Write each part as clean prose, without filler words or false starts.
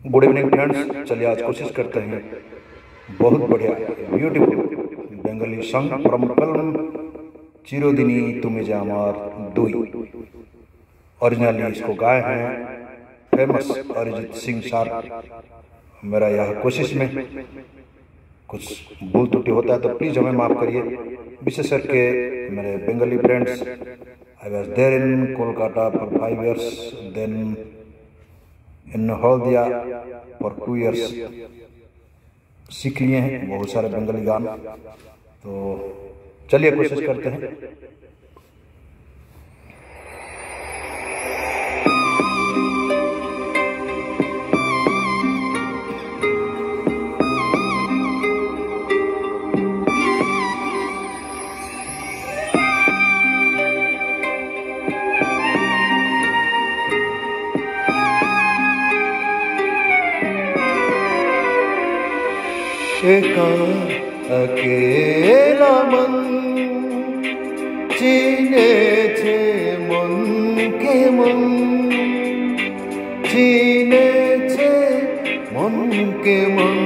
Good evening friends. चलिए आज कोशिश करते हैं बहुत बढ़िया beautiful Bengali song from film Chirodini Tumi Je आमार दुई। ओरिजिनली इसको गाए हैं फेमस अरिजीत सिंह सर। मेरा यह कोशिश में कुछ भूल त्रुटि होता है तो प्लीज हमें माफ करिए। विशेष करके मेरे Bengali friends, I was there in Kolkata for 5 years, then in Haldia for 2 years। सीख लिए हैं बहुत सारे बंगाली गाने, तो चलिए कोशिश करते हैं। एका अकेला मन চিনেছে মনকে মন, চিনেছে মনকে মন,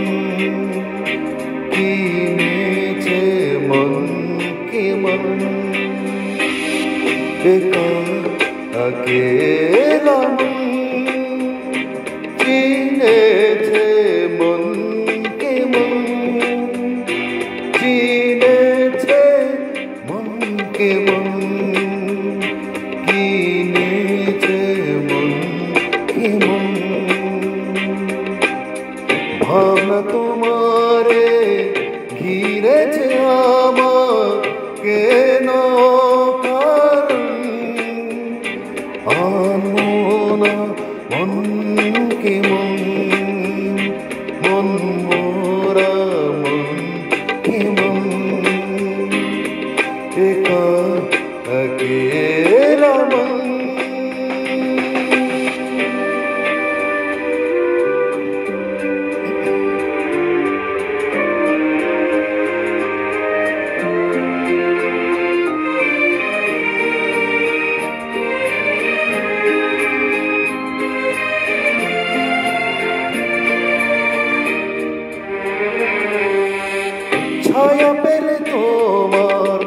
কিনেছে মনকে মন। একা अकेला मन চিনেছে के मन, किनेছে मन के मन। भावना तुम्हारे घिरेছে আমাকে না কারণ, আনমনা মন के मन, मन मोरा मन के मन। एका अकेला मन छाया पेले তোমার,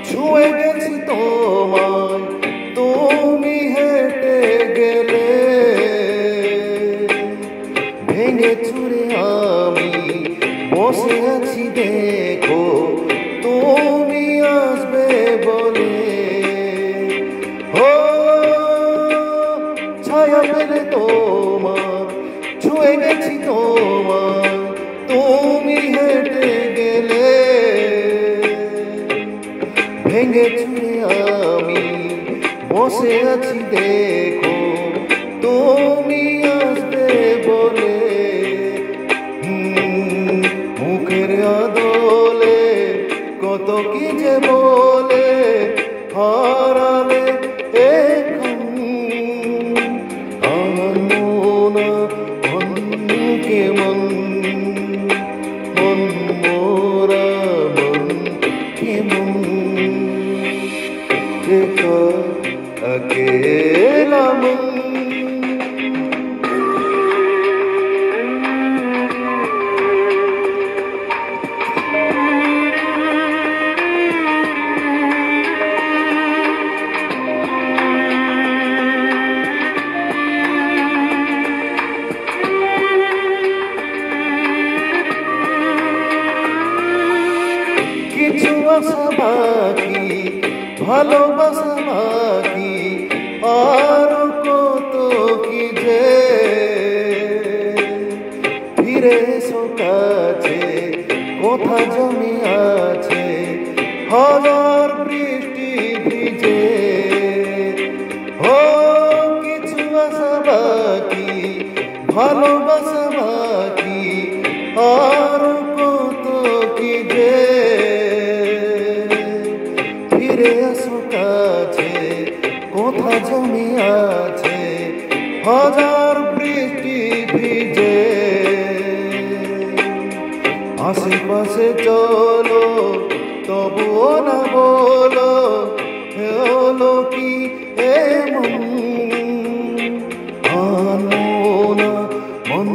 ছুঁয়ে গেছি তোমায়, তুমি হেঁটে গেলে। ভেঙে চুরে আমি বসে আছি দেখো, তুমি আসবে বলে। ও ছায়া পেলে তোমার, ছুঁয়ে গেছি তোমায়, তুমি হেঁটে গেলে। ভেঙে চুরে আমি বসে আছি দেখো, তুমি আসবে বলে। মুখের আদলে কত কি যে বলে হারালে এখন। আমার মনা মনকে মন, मन मोरा मन के मन। एका अकेला मन কিছু আশা বাকি, ভালোবাসা বাকি, আর কত কি যে। ফিরে এসো কাছে, কোথা জমি আছে হাজার বৃষ্টি ভিজে। ও কিছু আশা বাকি, ভালোবাসা বাকি, আর কত কি যে। ফিরে আসো কাছে, কোথা জমি আছে হাজার বৃষ্টি ভিজে। আশেপাশে চলো তবুও না বলো, হলো কি এমন। আনমনা মন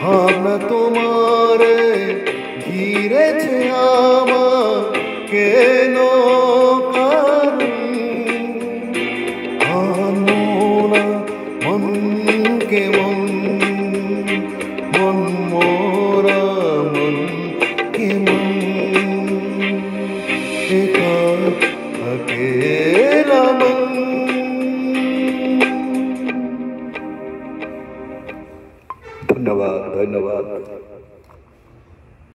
ভাবনা তোমারে ঘিরেছে আমার কেন আনোনা মনকে মন মোরা মনকে মন একা अकेला मन। धन्यवाद धन्यवाद।